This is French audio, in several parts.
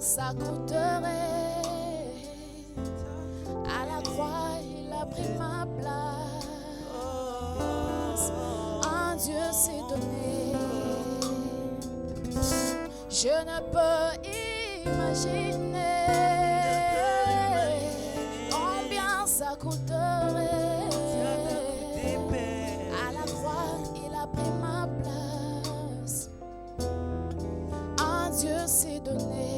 ça coûterait. À la croix, il a pris ma place. Un Dieu s'est donné. Je ne peux imaginer combien ça coûterait. À la croix, il a pris ma place. Un Dieu s'est donné.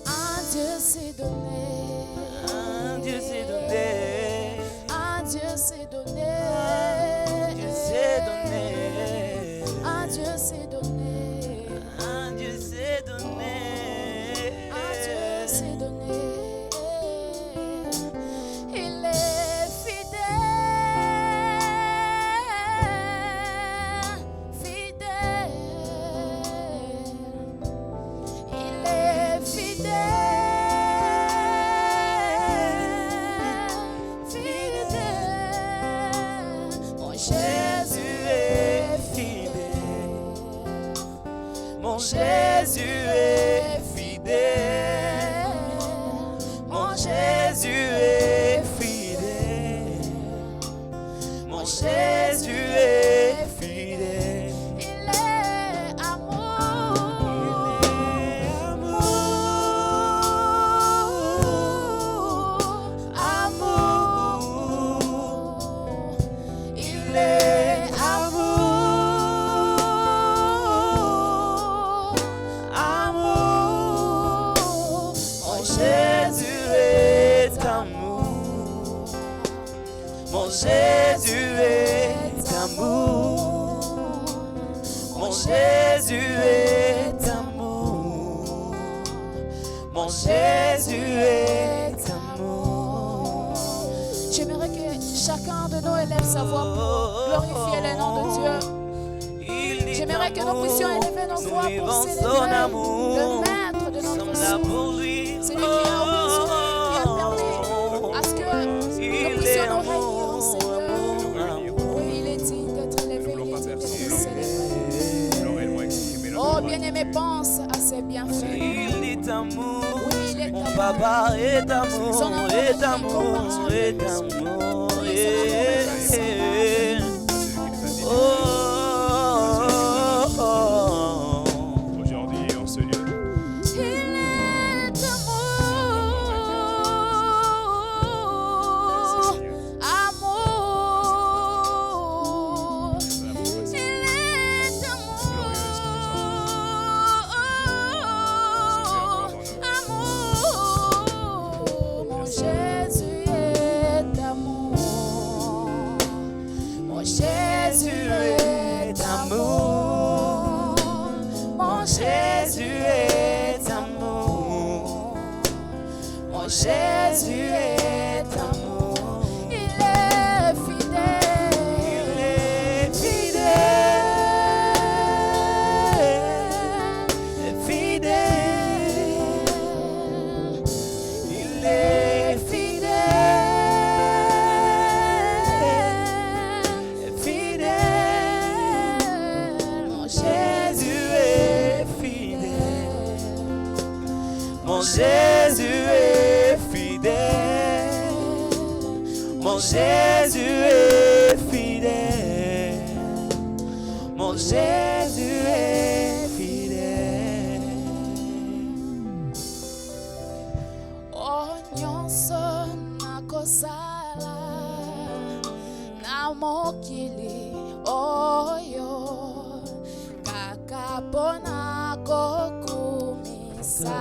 Un Dieu s'est donné. Un Dieu s'est donné. Un Dieu s'est donné. Dieu s'est donné. Un Dieu s'est donné. Un Dieu s'est donné. Un Dieu s'est donné. Il est fidèle, fidèle. Il est fidèle, fidèle. Mon Jésus est fidèle. Mon Jésus est fidèle. Mon Jésus est fidèle. Mon Jésus est fidèle. Il est amour. Amour. Il est amour. Amour. Mon Jésus est amour. Mon Jésus est amour. Mon Jésus est amour. Mon Jésus est amour. J'aimerais que chacun de nous élève sa voix pour glorifier le nom de Dieu. J'aimerais que nous puissions élever nos voix pour célébrer le maître de notre soul. C'est lui qui a ouvert son œil, qui a permis à ce que nous puissions nous réunir en Seigneur. Oui, il est digne d'être élevé, il est digne d'être célébré. Oh, bien-aimé, pense à ses bienfaits. Il est amour. Oui, il est Mon amour. papa est Son amour, amour est est amour, incommensurable. est amour. Oui, son amour est Oh, oh, oh. Aujourd'hui, en ce lieu, Il est amour, amour. Il est amour, amour. Mon Jésus est amour. Mon Jésus est amour. Mon Jésus est amour. Mon Jésus est amour. Il est fidèle. Il est fidèle, fidèle. Il est fidèle, fidèle. Mon Jésus est fidèle. Mon Jésus est fidèle. Mon Jésus est fidèle. Mon Jésus est fidèle. Oh, nyonso nakosala na mokili oyo kaka mpona kokumisa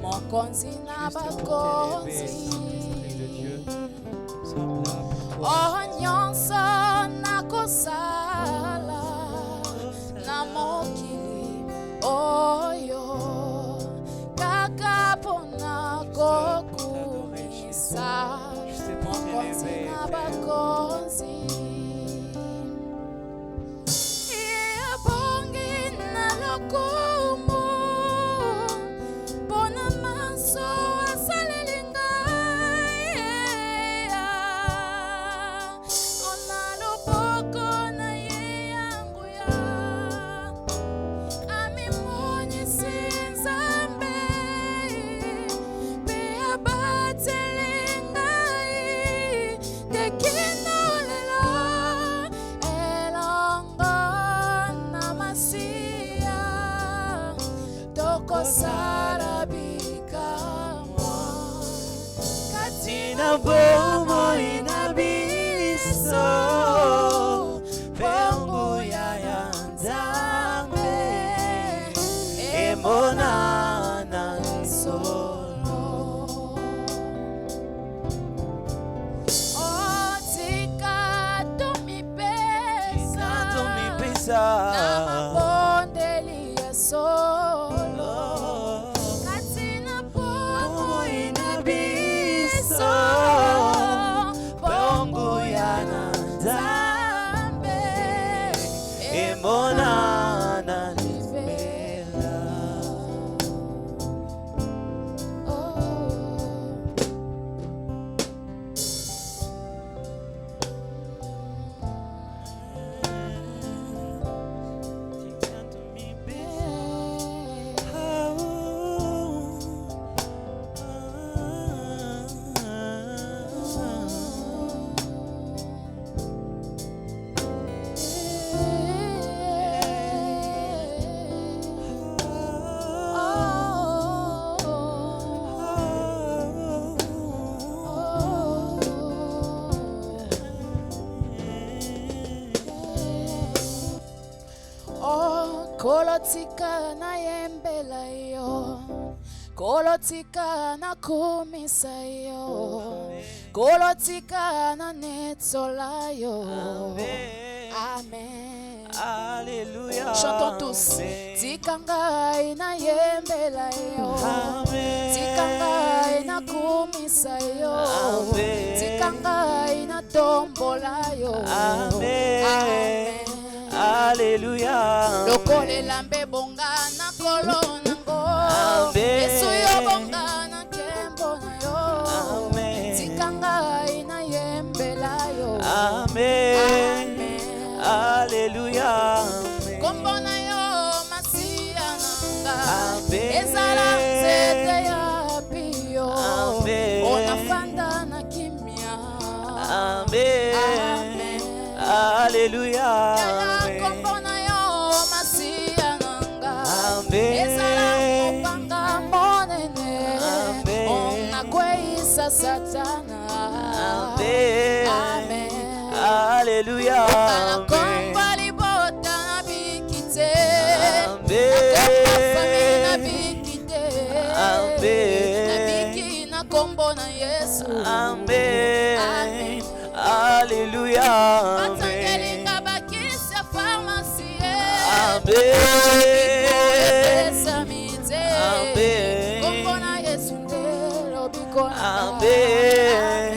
mokonzi na bakonzi. Oh, nyonso nakosala na mokili oyo kaka mpona kokumisa mokonzi na bakonzi. Ye abongi na lokumu mpona maso asaleli ngai. Ona loboko na ye ya nguya amimoi basala bikamwa Katina bomo inabiso Pembu ya Nzambe Emona na solo Oh tika tumipesa na mabondeli ya solo katina pomo inabiso bongo ya Nzambe Emona na livela Kolotika na yembela yo Kolotika na kumisa yo Kolotika na netsola yo Amen. Alléluia. Chantons tous. Tikangai na yembela yo Tikangai na kumisa yo Tikangai na tombola yo Amen. Alléluia. Lokolela mbe bonga na kolona ngo Yesu yo bonga na kembo na yo Tikangai na yembela yo Amen. Alléluia. Kombo na yo masia nanga Ezala nzete ya piyo Onafanda na kimia Amen. Alléluia. Kombo na yo masia nanga Ezala mopanga monene Onakweisa satana Amen. Alléluia. Komba libota na bikite Amen. Komba famille na bikite Amen. Na biki na kombo na Yesu Amen. Alléluia. Batangelinga bakisya pharmacie Amen. Amen. Kombo na Yesu ndelo bikona Amen.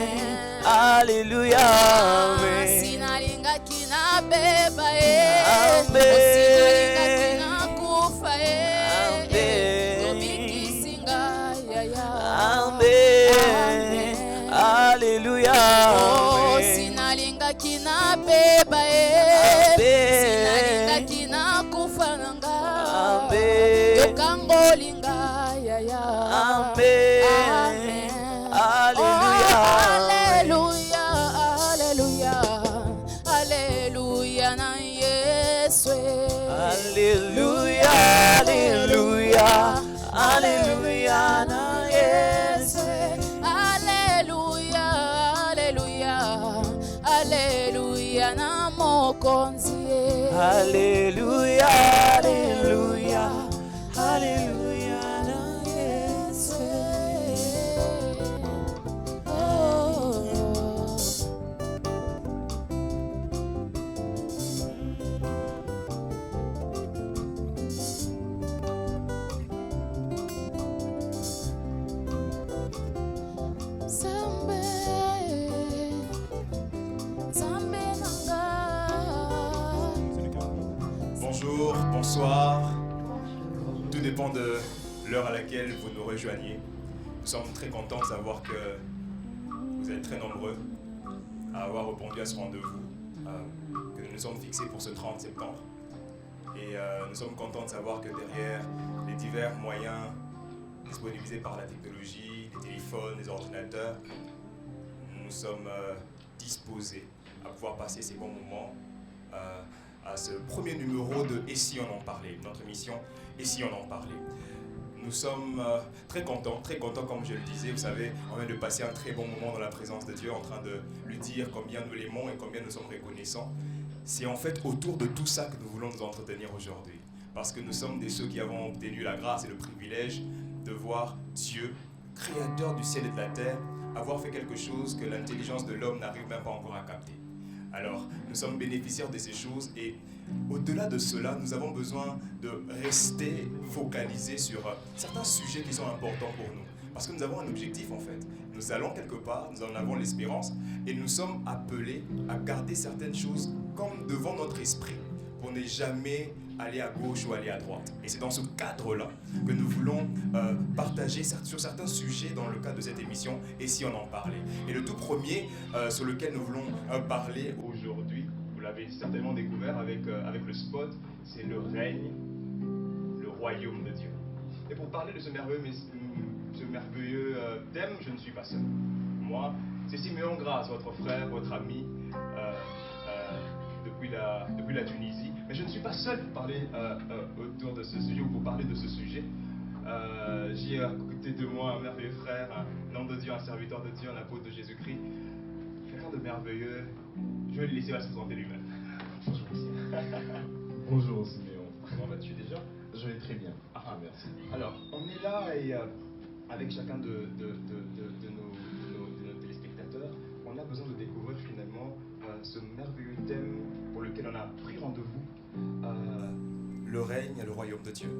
Alléluia. Sinalinga kina beba Amen. Sinalinga kina kufa Amen. Obikisinga ya Amen. Alléluia. Oh, sinalinga kina beba Sinalinga kina kufa nanga Yokangolinga ya Amen. Amen. Alléluia. Alléluia. Alléluia. Alléluia na Yesu. Alléluia. Alléluia. Alléluia na Yesu. Alléluia. Alléluia. Alléluia na mokonzi. Alléluia. Alléluia. Alléluia na Yesu. Bonjour, bonsoir. Tout dépend de l'heure à laquelle vous nous rejoignez. Nous sommes très contents de savoir que vous êtes très nombreux à avoir répondu à ce rendez-vous que nous nous sommes fixés pour ce 30 septembre. Et nous sommes contents de savoir que derrière les divers moyens disponibilisés par la technologie, les téléphones, les ordinateurs, nous sommes disposés à pouvoir passer ces bons moments à ce premier numéro de Et si on en parlait, notre émission Et si on en parlait. nous sommes très contents comme je le disais. Vous savez, on vient de passer un très bon moment dans la présence de Dieu, en train de lui dire combien nous l'aimons et combien nous sommes reconnaissants. C'est en fait autour de tout ça que nous voulons nous entretenir aujourd'hui. Parce que nous sommes de ceux qui avons obtenu la grâce et le privilège de voir Dieu, créateur du ciel et de la terre, avoir fait quelque chose que l'intelligence de l'homme n'arrive même pas encore à capter. Alors, nous sommes bénéficiaires de ces choses et au-delà de cela, nous avons besoin de rester focalisés sur certains sujets qui sont importants pour nous. Parce que nous avons un objectif en fait. Nous allons quelque part, nous en avons l'espérance et nous sommes appelés à garder certaines choses comme devant notre esprit pour ne jamais aller à gauche ou aller à droite. Et c'est dans ce cadre-là que nous voulons partager sur certains sujets dans le cadre de cette émission et si on en parlait. Et le tout premier sur lequel nous voulons parler aujourd'hui, vous l'avez certainement découvert avec le spot, c'est le règne, le royaume de Dieu. Et pour parler de ce merveilleux thème, je ne suis pas seul. Moi, c'est Siméon Grasse, votre frère, votre ami, depuis la Tunisie. Mais je ne suis pas seul pour parler autour de ce sujet ou pour parler de ce sujet. J'ai à côté de moi un merveilleux frère, un homme de Dieu, un serviteur de Dieu, un apôtre de Jésus-Christ. Quelqu'un de merveilleux. Je vais le laisser se présenter lui-même. Bonjour Siméon. Comment vas-tu déjà? Je vais très bien. Ah, merci. Alors, on est là et avec chacun de nos téléspectateurs, on a besoin de découvrir finalement ce merveilleux thème pour lequel on a pris rendez-vous. Le règne et le royaume de Dieu.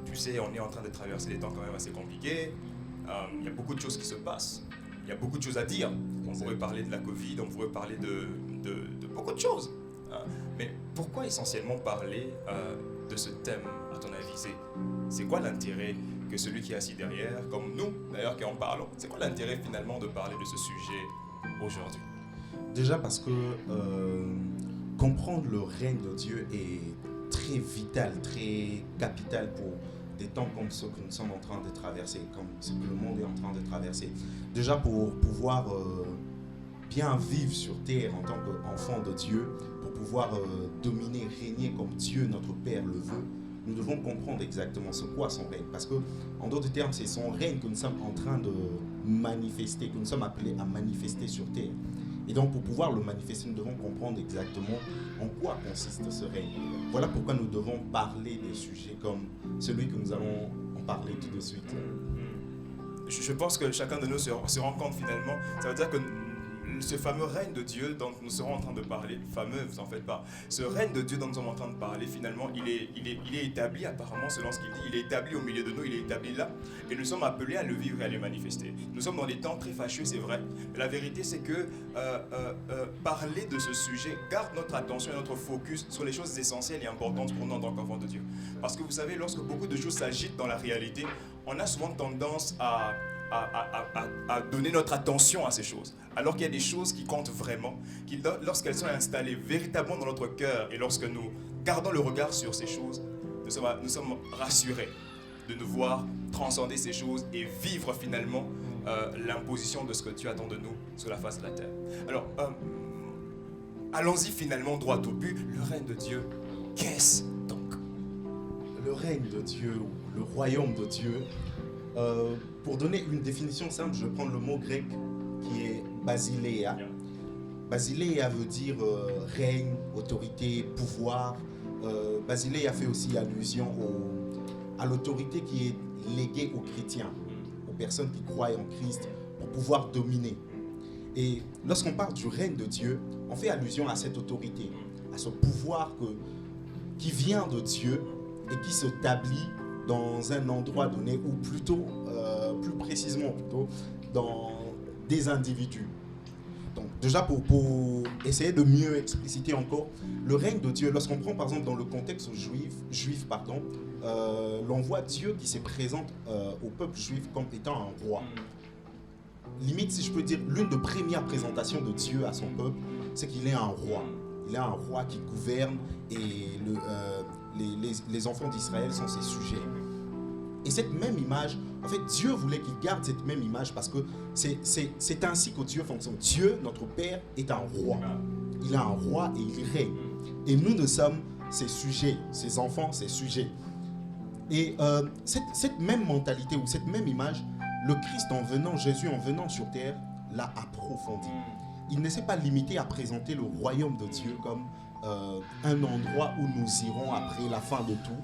Tu sais, on est en train de traverser des temps quand même assez compliqués. Il y a beaucoup de choses qui se passent. Il y a beaucoup de choses à dire. On pourrait parler de la Covid, on pourrait parler de beaucoup de choses. Mais pourquoi essentiellement parler de ce thème, à ton avis? C'est quoi l'intérêt que celui qui est assis derrière, comme nous d'ailleurs qui en parlons, c'est quoi l'intérêt finalement de parler de ce sujet aujourd'hui? Déjà parce que comprendre le règne de Dieu est très vital, très capital pour des temps comme ceux que nous sommes en train de traverser, comme ce que le monde est en train de traverser. Déjà pour pouvoir bien vivre sur terre en tant qu'enfant de Dieu, pour pouvoir dominer, régner comme Dieu, notre Père, le veut, nous devons comprendre exactement ce qu'est son règne. Parce que, en d'autres termes, c'est son règne que nous sommes en train de manifester, que nous sommes appelés à manifester sur terre. Et donc, pour pouvoir le manifester, nous devons comprendre exactement en quoi consiste ce règne. Voilà pourquoi nous devons parler des sujets comme celui que nous allons en parler tout de suite. Je pense que chacun de nous se rend compte finalement, ça veut dire que ce fameux règne de Dieu dont nous serons en train de parler, fameux, vous en faites pas, ce règne de Dieu dont nous sommes en train de parler, finalement, il est établi apparemment selon ce qu'il dit, il est établi au milieu de nous, il est établi là, et nous sommes appelés à le vivre et à le manifester. Nous sommes dans des temps très fâcheux, c'est vrai, mais la vérité c'est que parler de ce sujet garde notre attention et notre focus sur les choses essentielles et importantes pour nous en tant qu'enfants de Dieu. Parce que vous savez, lorsque beaucoup de choses s'agitent dans la réalité, on a souvent tendance à donner notre attention à ces choses. Alors qu'il y a des choses qui comptent vraiment, qui lorsqu'elles sont installées véritablement dans notre cœur et lorsque nous gardons le regard sur ces choses, nous sommes rassurés de nous voir transcender ces choses et vivre finalement l'imposition de ce que Dieu attend de nous sur la face de la terre. Alors, allons-y finalement droit au but. Le règne de Dieu, qu'est-ce donc? Le règne de Dieu, le royaume de Dieu, pour donner une définition simple, je vais prendre le mot grec qui est basileia. Basileia veut dire règne, autorité, pouvoir. Basileia fait aussi allusion à l'autorité qui est léguée aux chrétiens, aux personnes qui croient en Christ pour pouvoir dominer. Et lorsqu'on parle du règne de Dieu, on fait allusion à cette autorité, à ce pouvoir qui vient de Dieu et qui s'établit dans un endroit donné, ou plutôt, plus précisément, dans des individus. Donc déjà pour essayer de mieux expliciter encore, le règne de Dieu, lorsqu'on prend par exemple dans le contexte juif, l'on voit Dieu qui se présente au peuple juif comme étant un roi. Limite, si je peux dire, l'une des premières présentations de Dieu à son peuple, c'est qu'il est un roi. Il est un roi qui gouverne et les enfants d'Israël sont ses sujets. Et cette même image, en fait, Dieu voulait qu'il garde cette même image parce que c'est ainsi que Dieu fonctionne. Dieu, notre Père, est un roi. Il est un roi et il règne. Et nous sommes ses sujets, ses enfants, ses sujets. Et cette même mentalité ou cette même image, le Christ Jésus en venant sur terre, l'a approfondi. Il ne s'est pas limité à présenter le royaume de Dieu comme un endroit où nous irons après la fin de tout,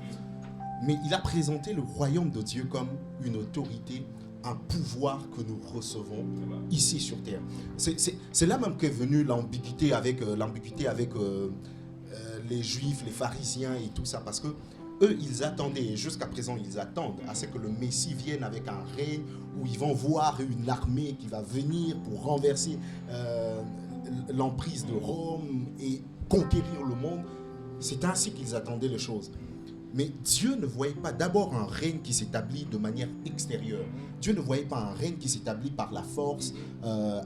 mais il a présenté le royaume de Dieu comme une autorité, un pouvoir que nous recevons ici sur terre. C'est là même qu'est venue l'ambiguïté avec les Juifs, les pharisiens et tout ça, parce que eux, ils attendaient, et jusqu'à présent, ils attendent à ce que le Messie vienne avec un règne où ils vont voir une armée qui va venir pour renverser l'emprise de Rome et conquérir le monde. C'est ainsi qu'ils attendaient les choses. Mais Dieu ne voyait pas d'abord un règne qui s'établit de manière extérieure. Dieu ne voyait pas un règne qui s'établit par la force,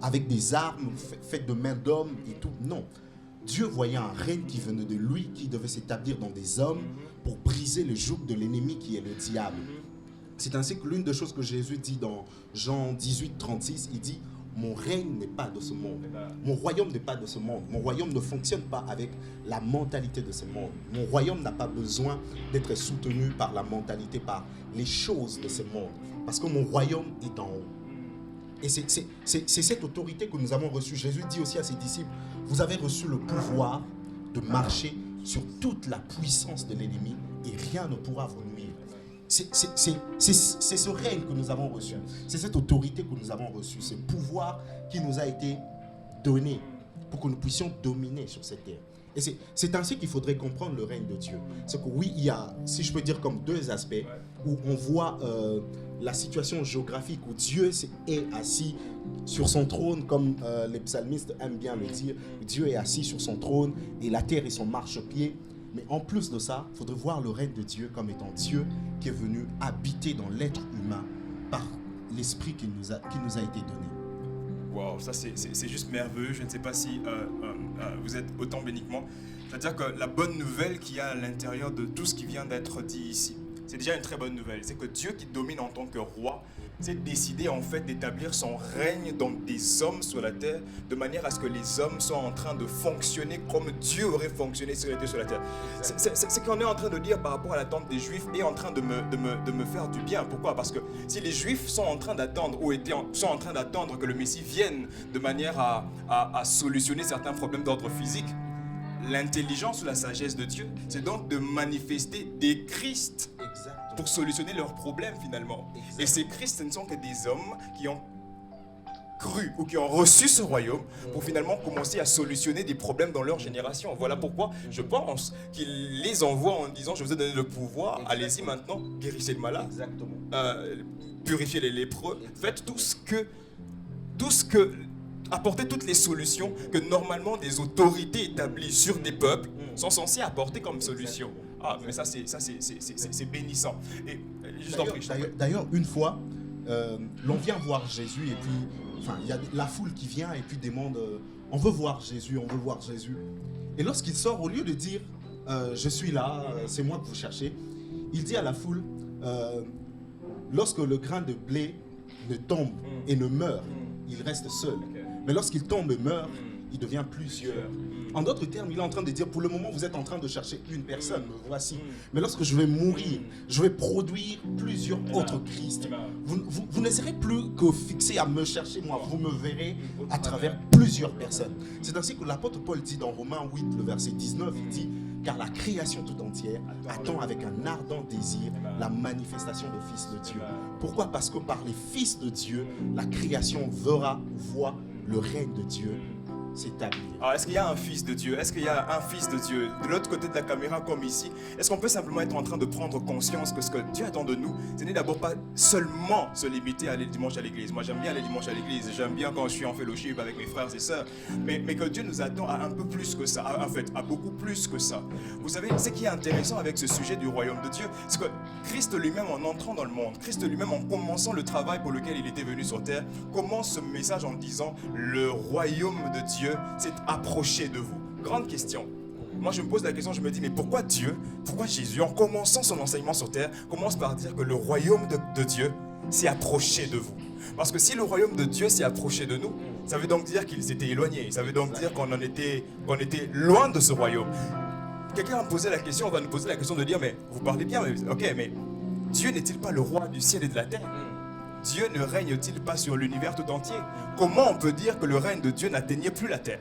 avec des armes faites de main d'homme et tout. Non. Dieu voyait un règne qui venait de lui, qui devait s'établir dans des hommes pour briser le joug de l'ennemi qui est le diable. C'est ainsi que l'une des choses que Jésus dit dans Jean 18, 36, il dit « Mon règne n'est pas de ce monde. Mon royaume n'est pas de ce monde. Mon royaume ne fonctionne pas avec la mentalité de ce monde. Mon royaume n'a pas besoin d'être soutenu par la mentalité, par les choses de ce monde. Parce que mon royaume est en haut. » Et c'est cette autorité que nous avons reçue. Jésus dit aussi à ses disciples, vous avez reçu le pouvoir de marcher sur toute la puissance de l'ennemi et rien ne pourra vous nuire. C'est ce règne que nous avons reçu. C'est cette autorité que nous avons reçue. Ce pouvoir qui nous a été donné pour que nous puissions dominer sur cette terre. Et c'est ainsi qu'il faudrait comprendre le règne de Dieu. C'est que oui, il y a, si je peux dire, comme deux aspects où on voit la situation géographique où Dieu est assis sur son trône, comme les psalmistes aiment bien le dire. Dieu est assis sur son trône et la terre est son marchepied. Mais en plus de ça, il faudrait voir le règne de Dieu comme étant Dieu qui est venu habiter dans l'être humain par l'esprit qui nous a été donné. Wow, ça c'est juste merveilleux. Je ne sais pas si vous êtes autant béni que moi. C'est-à-dire que la bonne nouvelle qu'il y a à l'intérieur de tout ce qui vient d'être dit ici, c'est déjà une très bonne nouvelle. C'est que Dieu qui domine en tant que roi, s'est décidé en fait d'établir son règne dans des hommes sur la terre, de manière à ce que les hommes soient en train de fonctionner comme Dieu aurait fonctionné s'il était sur la terre. C'est qu'on est en train de dire par rapport à l'attente des Juifs est en train de me faire du bien. Pourquoi? Parce que si les Juifs sont en train d'attendre sont en train d'attendre que le Messie vienne de manière à solutionner certains problèmes d'ordre physique, l'intelligence ou la sagesse de Dieu, c'est donc de manifester des Christ pour solutionner leurs problèmes finalement. Exactement. Et ces Christ, ce ne sont que des hommes qui ont cru ou qui ont reçu ce royaume pour finalement commencer à solutionner des problèmes dans leur génération. Voilà pourquoi je pense qu'il les envoie en disant, je vous ai donné le pouvoir, allez-y maintenant, guérissez le malade, purifiez les lépreux, faites tout ce que apporter toutes les solutions que normalement des autorités établies sur des peuples sont censées apporter comme solution. Ah, mais ça c'est bénissant. Et d'ailleurs, une fois, l'on vient voir Jésus et puis, il y a la foule qui vient et puis demande, on veut voir Jésus, on veut voir Jésus. Et lorsqu'il sort, au lieu de dire, je suis là, c'est moi que vous cherchez, il dit à la foule, lorsque le grain de blé ne tombe et ne meurt, il reste seul. Mais lorsqu'il tombe et meurt, il devient plusieurs. En d'autres termes, il est en train de dire, pour le moment, vous êtes en train de chercher une personne, me voici. Mais lorsque je vais mourir, je vais produire plusieurs autres Christ. Vous ne serez plus que fixé à me chercher, moi. Vous me verrez à travers plusieurs personnes. C'est ainsi que l'apôtre Paul dit dans Romains 8, le verset 19, il dit, car la création tout entière attend avec un ardent désir la manifestation des fils de Dieu. Pourquoi? Parce que par les fils de Dieu, la création voit le règne de Dieu s'établir. Alors, est-ce qu'il y a un fils de Dieu? Est-ce qu'il y a un fils de Dieu de l'autre côté de la caméra comme ici? Est-ce qu'on peut simplement être en train de prendre conscience que ce que Dieu attend de nous, ce n'est d'abord pas seulement se limiter à aller le dimanche à l'église. Moi, j'aime bien aller dimanche à l'église. J'aime bien quand je suis en fellowship avec mes frères et sœurs. Mais que Dieu nous attend à un peu plus que ça. En fait, à beaucoup plus que ça. Vous savez, ce qui est intéressant avec ce sujet du royaume de Dieu, c'est que Christ lui-même, en entrant dans le monde, Christ lui-même, en commençant le travail pour lequel il était venu sur terre, commence ce message en disant « Le royaume de Dieu s'est approché de vous ». Grande question. Moi, je me pose la question, je me dis, mais pourquoi Dieu, pourquoi Jésus, en commençant son enseignement sur terre, commence par dire que le royaume de Dieu s'est approché de vous? Parce que si le royaume de Dieu s'est approché de nous, ça veut donc dire qu'il s'était éloigné. Ça veut donc dire qu'on était loin de ce royaume. Quelqu'un va me poser la question, on va nous poser la question de dire, mais vous parlez bien, mais ok, mais Dieu n'est-il pas le roi du ciel et de la terre? Dieu ne règne-t-il pas sur l'univers tout entier? Comment on peut dire que le règne de Dieu n'atteignait plus la terre?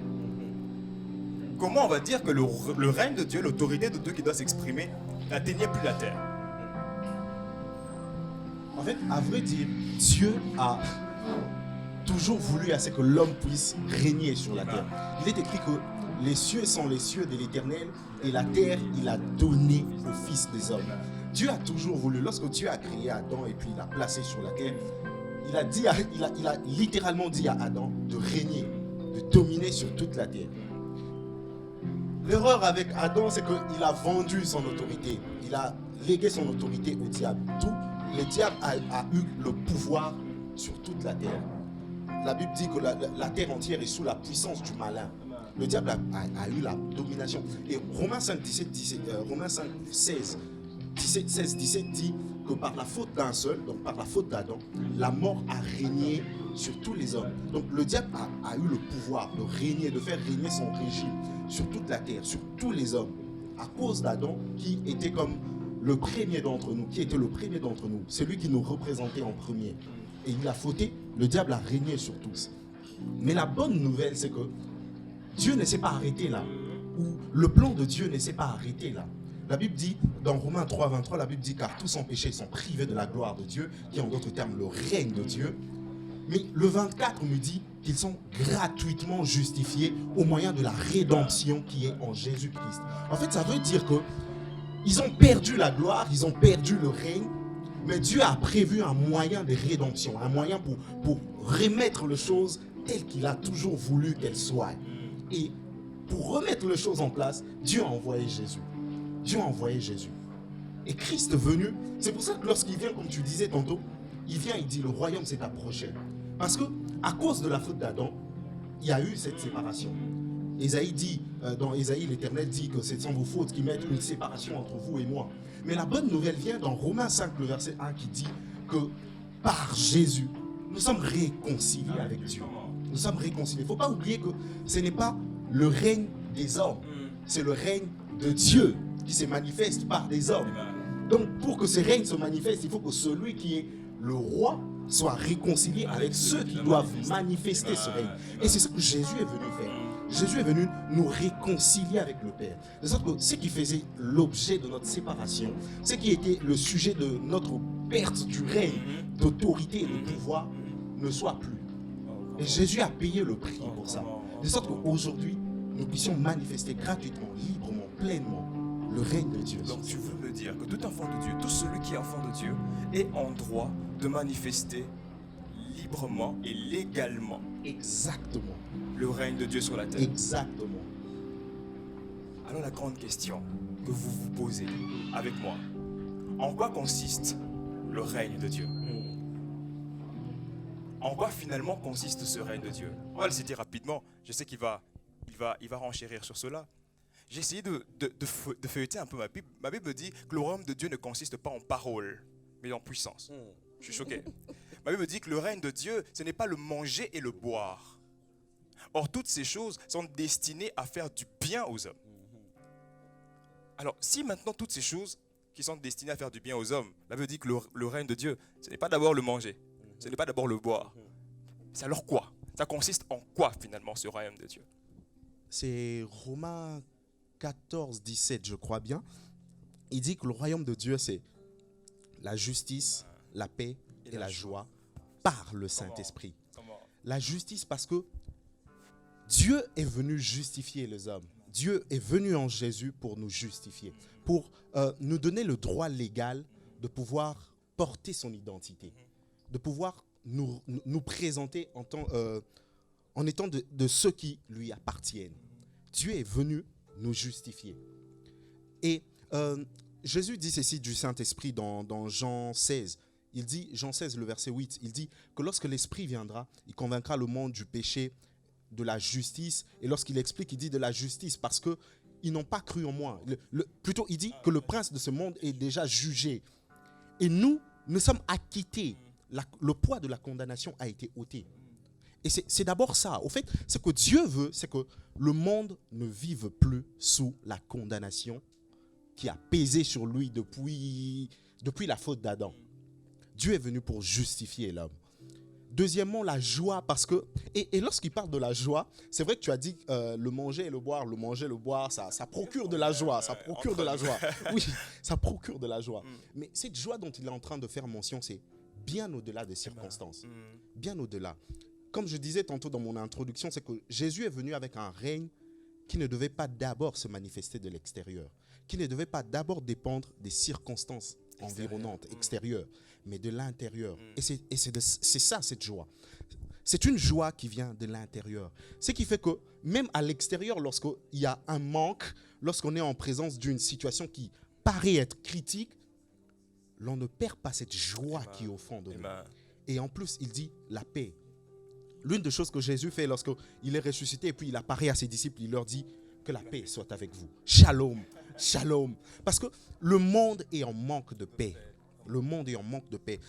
Comment on va dire que le règne de Dieu, l'autorité de Dieu qui doit s'exprimer, n'atteignait plus la terre? En fait, à vrai dire, Dieu a toujours voulu à ce que l'homme puisse régner sur la terre. Il est écrit que les cieux sont les cieux de l'Éternel et la terre, il a donné au Fils des hommes. Dieu a toujours voulu, lorsque Dieu a créé Adam et puis il l'a placé sur la terre, il a littéralement dit à Adam de régner, de dominer sur toute la terre. L'erreur avec Adam, c'est qu'il a vendu son autorité. Il a légué son autorité au diable. Le diable a eu le pouvoir sur toute la terre. La Bible dit que la terre entière est sous la puissance du malin. Le diable a eu la domination. Et Romains 5, 16, 17 dit que par la faute d'un seul, donc par la faute d'Adam, la mort a régné sur tous les hommes. Donc le diable a eu le pouvoir de régner, de faire régner son régime sur toute la terre, sur tous les hommes, à cause d'Adam qui était comme le premier d'entre nous, qui était le premier d'entre nous, celui qui nous représentait en premier. Et il a fauté, le diable a régné sur tous. Mais la bonne nouvelle, c'est que Dieu ne s'est pas arrêté là, ou le plan de Dieu ne s'est pas arrêté là. La Bible dit, dans Romains 3, 23, la Bible dit, car tous ont péché, sont privés de la gloire de Dieu, qui est en d'autres termes le règne de Dieu. Mais le 24 nous dit qu'ils sont gratuitement justifiés au moyen de la rédemption qui est en Jésus-Christ. En fait, ça veut dire que ils ont perdu la gloire, ils ont perdu le règne, mais Dieu a prévu un moyen de rédemption, un moyen pour remettre les choses telles qu'il a toujours voulu qu'elles soient. Et pour remettre les choses en place, Dieu a envoyé Jésus. Dieu a envoyé Jésus. Et Christ est venu. C'est pour ça que lorsqu'il vient, comme tu disais tantôt, il vient, il dit le royaume s'est approché. Parce que à cause de la faute d'Adam, il y a eu cette séparation. Ésaïe dit, dans Ésaïe, l'Éternel dit que ce sont vos fautes qui mettent une séparation entre vous et moi. Mais la bonne nouvelle vient dans Romains 5, le verset 1, qui dit que par Jésus, nous sommes réconciliés avec Dieu. Nous sommes réconciliés. Il ne faut pas oublier que ce n'est pas le règne des hommes, c'est le règne de Dieu qui se manifeste par des hommes. Donc pour que ce règne se manifeste, il faut que celui qui est le roi soit réconcilié avec ceux qui doivent manifester ce règne. Et c'est ce que Jésus est venu faire. Jésus est venu nous réconcilier avec le Père. De sorte que ce qui faisait l'objet de notre séparation, ce qui était le sujet de notre perte du règne, d'autorité et de pouvoir, ne soit plus. Et Jésus a payé le prix pour ça. De sorte qu'aujourd'hui, nous puissions manifester gratuitement, librement, pleinement le règne de Dieu. Donc tu veux me dire que tout enfant de Dieu, tout celui qui est enfant de Dieu, est en droit de manifester librement et légalement Exactement. le règne de Dieu sur la terre. Exactement. Alors la grande question que vous vous posez avec moi, en quoi consiste le règne de Dieu? En quoi finalement consiste ce règne de Dieu? On va le citer rapidement, je sais qu'il va renchérir sur cela. J'ai essayé de feuilleter un peu ma Bible. Ma Bible dit que le royaume de Dieu ne consiste pas en parole, mais en puissance. Je suis choqué. Ma Bible dit que le règne de Dieu, ce n'est pas le manger et le boire. Or, toutes ces choses sont destinées à faire du bien aux hommes. Alors, si maintenant toutes ces choses qui sont destinées à faire du bien aux hommes, la Bible dit que le règne de Dieu, ce n'est pas d'abord le manger, ce n'est pas d'abord le boire. C'est alors quoi? Ça consiste en quoi finalement ce royaume de Dieu? C'est Romains 14, 17, je crois bien. Il dit que le royaume de Dieu, c'est la justice, la paix et la joie par le Saint-Esprit. La justice parce que Dieu est venu justifier les hommes. Dieu est venu en Jésus pour nous justifier, pour nous donner le droit légal de pouvoir porter son identité, de pouvoir nous présenter en étant de ceux qui lui appartiennent. Dieu est venu nous justifier. Et Jésus dit ceci du Saint-Esprit dans Jean 16. Il dit, Jean 16, le verset 8, il dit que lorsque l'Esprit viendra, il convaincra le monde du péché, de la justice. Et lorsqu'il explique, il dit de la justice parce qu'ils n'ont pas cru en moi. Plutôt, il dit que le prince de ce monde est déjà jugé. Et nous sommes acquittés. Le poids de la condamnation a été ôté. Et c'est d'abord ça. Au fait, ce que Dieu veut, c'est que le monde ne vive plus sous la condamnation qui a pesé sur lui depuis depuis la faute d'Adam. Dieu est venu pour justifier l'homme. Deuxièmement, la joie, parce que... Et lorsqu'il parle de la joie, c'est vrai que tu as dit le manger et le boire, ça procure de la joie. Ça procure de la joie. Oui, ça procure de la joie. Mais cette joie dont il est en train de faire mention, c'est bien au-delà des circonstances. Bien au-delà. Comme je disais tantôt dans mon introduction, c'est que Jésus est venu avec un règne qui ne devait pas d'abord se manifester de l'extérieur, qui ne devait pas d'abord dépendre des circonstances environnantes, extérieures, mais de l'intérieur. Et c'est ça, cette joie. C'est une joie qui vient de l'intérieur. Ce qui fait que même à l'extérieur, lorsqu'il y a un manque, lorsqu'on est en présence d'une situation qui paraît être critique, l'on ne perd pas cette joie qui est au fond de nous. Et en plus, il dit la paix. L'une des choses que Jésus fait lorsqu'il est ressuscité et puis il apparaît à ses disciples, il leur dit que la paix soit avec vous. Shalom, shalom. Parce que le monde est en manque de paix. Le monde est en manque de paix.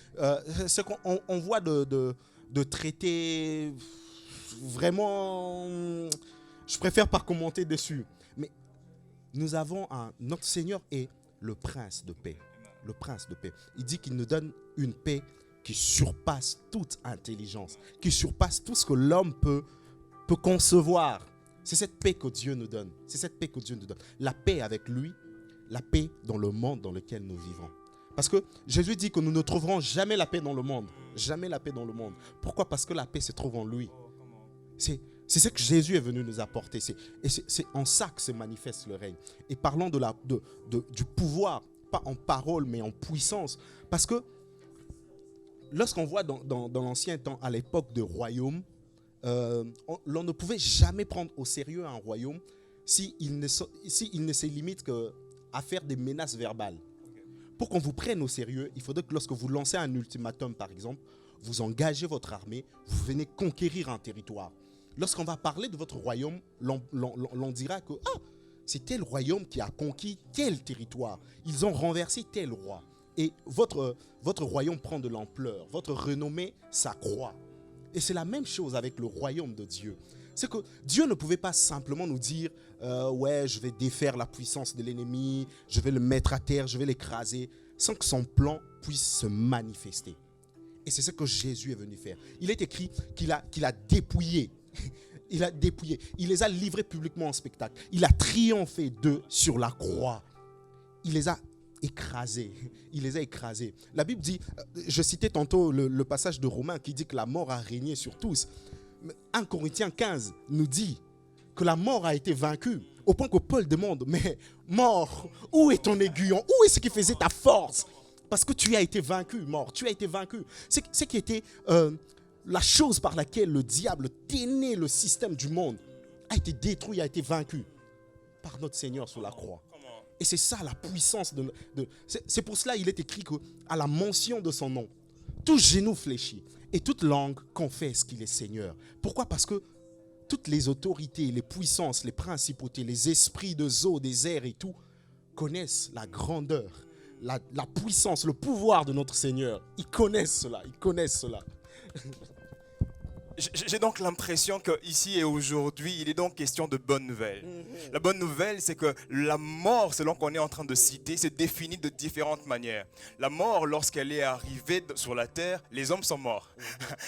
Ce qu'on voit de traités, vraiment, je préfère pas commenter dessus. Mais nous avons notre Seigneur est le prince de paix. Le prince de paix. Il dit qu'il nous donne une paix qui surpasse toute intelligence, qui surpasse tout ce que l'homme peut concevoir. C'est cette paix que Dieu nous donne. C'est cette paix que Dieu nous donne. La paix avec lui, la paix dans le monde dans lequel nous vivons. Parce que Jésus dit que nous ne trouverons jamais la paix dans le monde. Jamais la paix dans le monde. Pourquoi? Parce que la paix se trouve en lui. C'est ce que Jésus est venu nous apporter. C'est en ça que se manifeste le règne. Et parlons du pouvoir, pas en parole, mais en puissance. Parce que lorsqu'on voit dans l'ancien temps, à l'époque de royaume, l'on ne pouvait jamais prendre au sérieux un royaume s'il ne se limite qu'à faire des menaces verbales. Pour qu'on vous prenne au sérieux, il faudrait que lorsque vous lancez un ultimatum, par exemple, vous engagez votre armée, vous venez conquérir un territoire. Lorsqu'on va parler de votre royaume, l'on dira que c'est tel royaume qui a conquis tel territoire. Ils ont renversé tel roi. Et votre royaume prend de l'ampleur. Votre renommée s'accroît. Et c'est la même chose avec le royaume de Dieu. C'est que Dieu ne pouvait pas simplement nous dire ouais, je vais défaire la puissance de l'ennemi, je vais le mettre à terre, je vais l'écraser, sans que son plan puisse se manifester. Et c'est ce que Jésus est venu faire. Il est écrit qu'il a dépouillé. Il a dépouillé. Il les a livrés publiquement en spectacle. Il a triomphé d'eux sur la croix. Il les a écrasés. Il les a écrasés. La Bible dit, je citais tantôt le passage de Romains qui dit que la mort a régné sur tous. 1 Corinthiens 15 nous dit que la mort a été vaincue. Au point que Paul demande, mais mort, où est ton aiguillon? Où est ce qui faisait ta force? Parce que tu as été vaincu, mort. Tu as été vaincu. C'est qui était la chose par laquelle le diable tenait le système du monde a été détruit, a été vaincu par notre Seigneur sur la croix. Et c'est ça la puissance c'est pour cela il est écrit qu'à la mention de son nom, tout genou fléchit et toute langue confesse qu'il est Seigneur. Pourquoi? Parce que toutes les autorités, les puissances, les principautés, les esprits des eaux, des airs et tout connaissent la grandeur, la puissance, le pouvoir de notre Seigneur. Ils connaissent cela, ils connaissent cela. J'ai donc l'impression qu'ici et aujourd'hui, il est donc question de bonnes nouvelles. La bonne nouvelle, c'est que la mort, selon qu'on est en train de citer, se définit de différentes manières. La mort, lorsqu'elle est arrivée sur la terre, les hommes sont morts.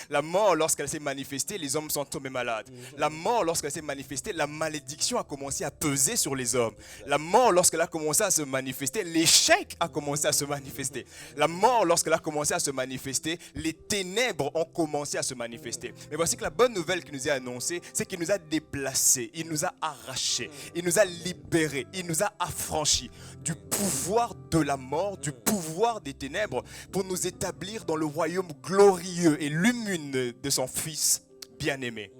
La mort, lorsqu'elle s'est manifestée, les hommes sont tombés malades. La mort, lorsqu'elle s'est manifestée, la malédiction a commencé à peser sur les hommes. La mort, lorsqu'elle a commencé à se manifester, l'échec a commencé à se manifester. La mort, lorsqu'elle a commencé à se manifester, les ténèbres ont commencé à se manifester. Mais voici que la bonne nouvelle qui nous est annoncée, c'est qu'il nous a déplacés, il nous a arrachés, il nous a libérés, il nous a affranchis du pouvoir de la mort, du pouvoir des ténèbres, pour nous établir dans le royaume glorieux et lumineux de son Fils bien-aimé.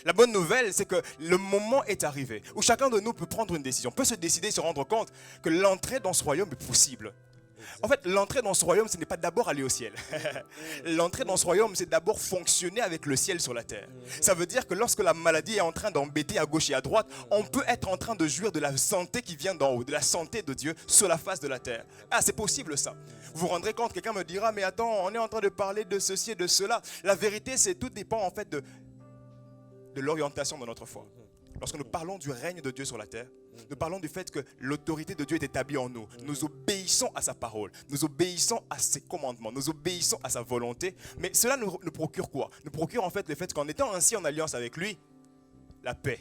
La bonne nouvelle, c'est que le moment est arrivé où chacun de nous peut prendre une décision, peut se décider, se rendre compte que l'entrée dans ce royaume est possible. En fait, l'entrée dans ce royaume, ce n'est pas d'abord aller au ciel. L'entrée dans ce royaume, c'est d'abord fonctionner avec le ciel sur la terre. Ça veut dire que lorsque la maladie est en train d'embêter à gauche et à droite, on peut être en train de jouir de la santé qui vient d'en haut, de la santé de Dieu sur la face de la terre. Ah, c'est possible ça. Vous vous rendrez compte, quelqu'un me dira, mais attends, on est en train de parler de ceci et de cela. La vérité, c'est tout dépend en fait de l'orientation de notre foi. lorsque nous parlons du règne de Dieu sur la terre, nous parlons du fait que l'autorité de Dieu est établie en nous. Nous obéissons à sa parole, nous obéissons à ses commandements, nous obéissons à sa volonté. Mais cela nous procure quoi? Nous procure en fait le fait qu'en étant ainsi en alliance avec lui, la paix,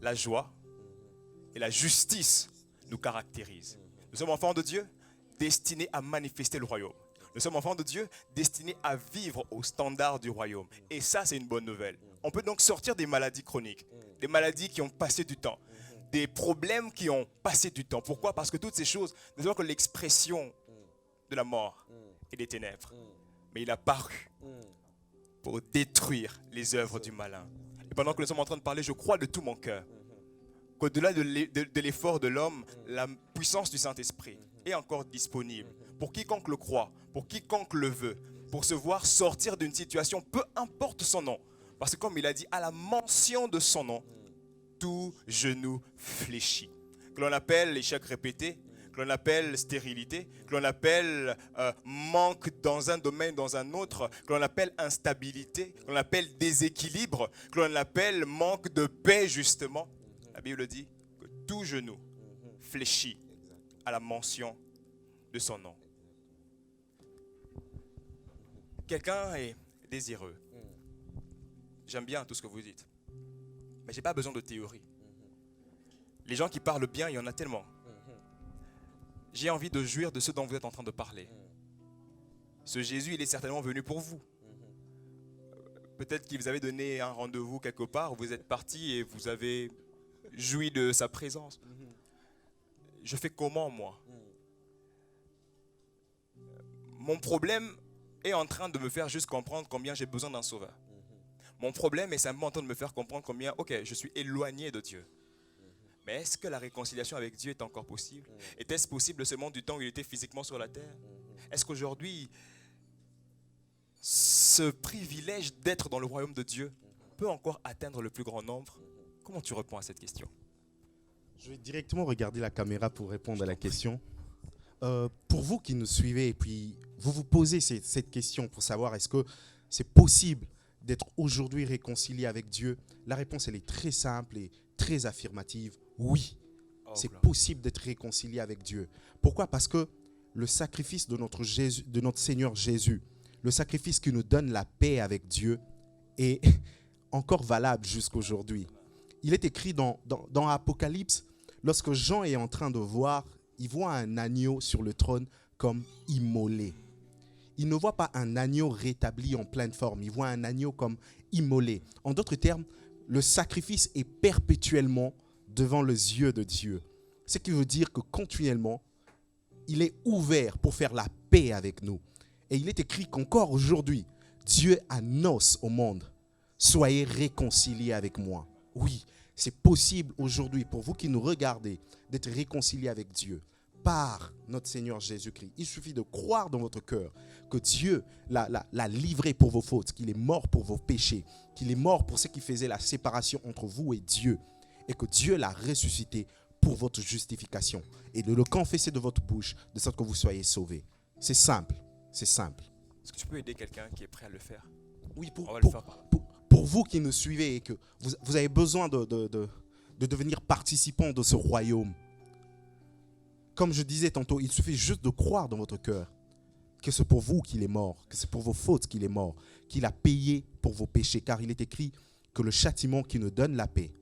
la joie et la justice nous caractérisent. Nous sommes enfants de Dieu, destinés à manifester le royaume. Nous sommes enfants de Dieu, destinés à vivre au standard du royaume. Et ça, c'est une bonne nouvelle. On peut donc sortir des maladies chroniques, des maladies qui ont passé du temps, des problèmes qui ont passé du temps. Pourquoi? Parce que toutes ces choses ne sont que l'expression de la mort et des ténèbres. Mais il a paru pour détruire les œuvres du malin. Et pendant que nous sommes en train de parler, je crois de tout mon cœur qu'au-delà de l'effort de l'homme, la puissance du Saint-Esprit est encore disponible pour quiconque le croit, pour quiconque le veut, pour se voir sortir d'une situation, peu importe son nom. Parce que comme il a dit, à la mention de son nom, tout genou fléchit. Que l'on appelle échec répété, que l'on appelle stérilité, que l'on appelle manque dans un domaine, dans un autre, que l'on appelle instabilité, que l'on appelle déséquilibre, que l'on appelle manque de paix justement. La Bible dit que tout genou fléchit à la mention de son nom. Quelqu'un est désireux. J'aime bien tout ce que vous dites. Mais je n'ai pas besoin de théorie. Les gens qui parlent bien, il y en a tellement. J'ai envie de jouir de ce dont vous êtes en train de parler. Ce Jésus, il est certainement venu pour vous. Peut-être qu'il vous avait donné un rendez-vous quelque part, vous êtes parti et vous avez joui de sa présence. Je fais comment, moi? Mon problème est en train de me faire juste comprendre combien j'ai besoin d'un sauveur. Mon problème est simplement en train de me faire comprendre combien, ok, je suis éloigné de Dieu. Mais est-ce que la réconciliation avec Dieu est encore possible? Était-ce possible seulement du temps où il était physiquement sur la terre? Est-ce qu'aujourd'hui, ce privilège d'être dans le royaume de Dieu peut encore atteindre le plus grand nombre? Comment tu réponds à cette question? Je vais directement regarder la caméra pour répondre à la question. Pour vous qui nous suivez et puis vous vous posez cette question pour savoir est-ce que c'est possible d'être aujourd'hui réconcilié avec Dieu, la réponse elle est très simple et très affirmative. Oui, c'est possible d'être réconcilié avec Dieu. Pourquoi? Parce que le sacrifice de notre Seigneur Jésus, le sacrifice qui nous donne la paix avec Dieu est encore valable jusqu'aujourd'hui. Il est écrit dans Apocalypse, lorsque Jean est en train de voir, il voit un agneau sur le trône comme immolé. Il ne voit pas un agneau rétabli en pleine forme, il voit un agneau comme immolé. En d'autres termes, le sacrifice est perpétuellement devant les yeux de Dieu. Ce qui veut dire que continuellement, il est ouvert pour faire la paix avec nous. Et il est écrit qu'encore aujourd'hui, Dieu annonce au monde, soyez réconciliés avec moi. Oui, c'est possible aujourd'hui pour vous qui nous regardez d'être réconciliés avec Dieu par notre Seigneur Jésus-Christ. Il suffit de croire dans votre cœur que Dieu l'a livré pour vos fautes, qu'il est mort pour vos péchés, qu'il est mort pour ce qui faisait la séparation entre vous et Dieu, et que Dieu l'a ressuscité pour votre justification, et de le confesser de votre bouche, de sorte que vous soyez sauvés. C'est simple, c'est simple. Est-ce que tu peux aider quelqu'un qui est prêt à le faire? Oui, pour vous qui nous suivez et que vous avez besoin de devenir participant de ce royaume. Comme je disais tantôt, il suffit juste de croire dans votre cœur que c'est pour vous qu'il est mort, que c'est pour vos fautes qu'il est mort, qu'il a payé pour vos péchés, car il est écrit que le châtiment qui nous donne la paix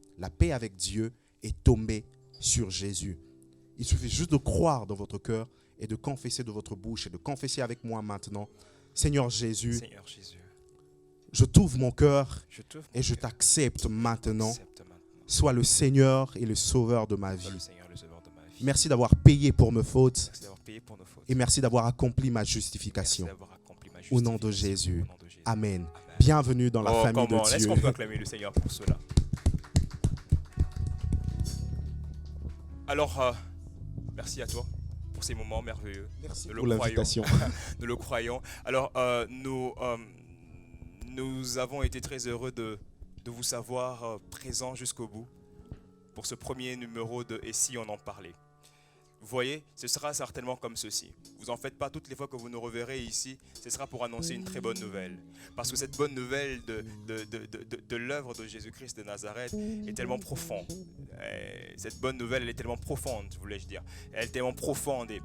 avec Dieu, est tombé sur Jésus. Il suffit juste de croire dans votre cœur et de confesser de votre bouche et de confesser avec moi maintenant, Seigneur Jésus, je t'ouvre mon cœur et je t'accepte maintenant. Sois le Seigneur et le Sauveur de ma vie. Merci d'avoir payé pour mes fautes et merci d'avoir accompli ma justification. Au nom de Jésus. Amen. Bienvenue dans la famille de Dieu. Est-ce qu'on peut acclamer le Seigneur pour cela? Alors, merci à toi pour ces moments merveilleux. Merci pour l'invitation. Nous le croyons. Alors, nous avons été très heureux de vous savoir présents jusqu'au bout pour ce premier numéro de « Et si on en parlait ». Vous voyez, ce sera certainement comme ceci. Vous en faites pas, toutes les fois que vous nous reverrez ici, ce sera pour annoncer une très bonne nouvelle. Parce que cette bonne nouvelle de l'œuvre de Jésus-Christ de Nazareth est tellement profonde. Cette bonne nouvelle, elle est tellement profonde, voulais-je dire. Elle est tellement profonde et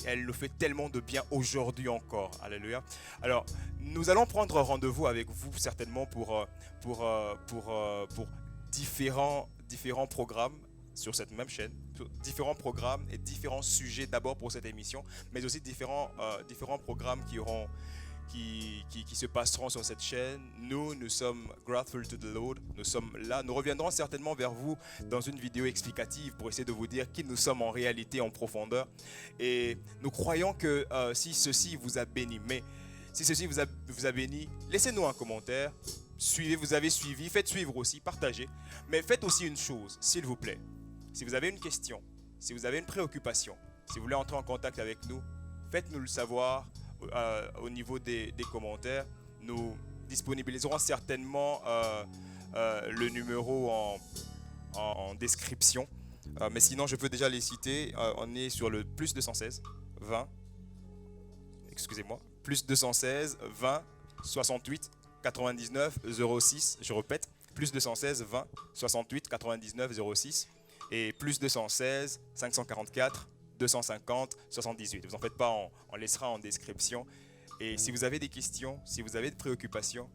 elle nous fait tellement de bien aujourd'hui encore. Alléluia. Alors, nous allons prendre rendez-vous avec vous certainement pour différents programmes sur cette même chaîne, différents programmes et différents sujets d'abord pour cette émission, mais aussi différents programmes qui se passeront sur cette chaîne. Nous sommes grateful to the Lord, nous sommes là, nous reviendrons certainement vers vous dans une vidéo explicative pour essayer de vous dire qui nous sommes en réalité en profondeur. Et nous croyons que si ceci vous a béni, mais si ceci vous a béni, laissez-nous un commentaire, suivez, vous avez suivi, faites suivre aussi, partagez, mais faites aussi une chose, s'il vous plaît. Si vous avez une question, si vous avez une préoccupation, si vous voulez entrer en contact avec nous, faites-nous le savoir au niveau des commentaires. Nous disponibiliserons certainement le numéro en description. Mais sinon, je peux déjà les citer. On est sur le plus 216 20. Excusez-moi. Plus 216 20 68 99 06. Je répète. Plus 216 20 68 99 06. Et plus 216 544 250 78. Vous en faites pas, on laissera en description. Et si vous avez des questions, si vous avez des préoccupations,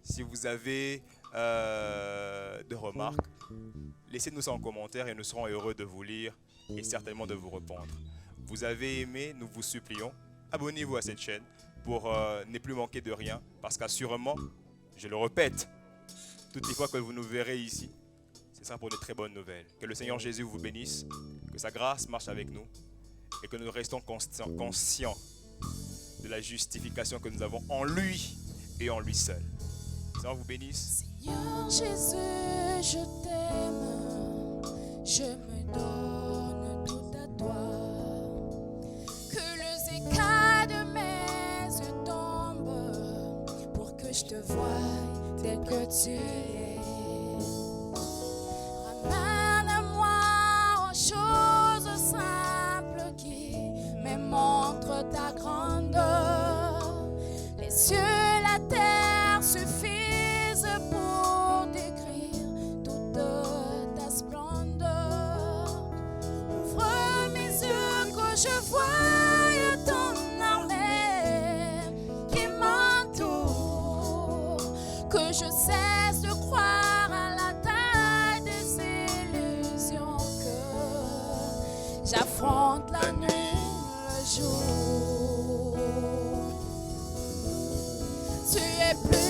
si vous avez de remarques, laissez-nous ça en commentaire et nous serons heureux de vous lire et certainement de vous répondre. Vous avez aimé, nous vous supplions, abonnez-vous à cette chaîne pour ne plus manquer de rien, parce qu'assurément, je le répète, toutes les fois que vous nous verrez ici, ce sera pour de très bonnes nouvelles. Que le Seigneur Jésus vous bénisse, que sa grâce marche avec nous et que nous restons conscients de la justification que nous avons en lui et en lui seul. Que le Seigneur vous bénisse. Seigneur Jésus, je t'aime, je me donne tout à toi. Que les écailles de mes yeux tombent pour que je te voie tel que tu es. Ramène-moi aux choses simples qui me montrent ta grandeur. Les cieux et la terre suffisent pour décrire toute ta splendeur. Ouvre mes yeux que je voie ton armée qui m'entoure, que je cesse de croire à la taille des illusions, que j'affronte la nuit, le jour. Tu es plus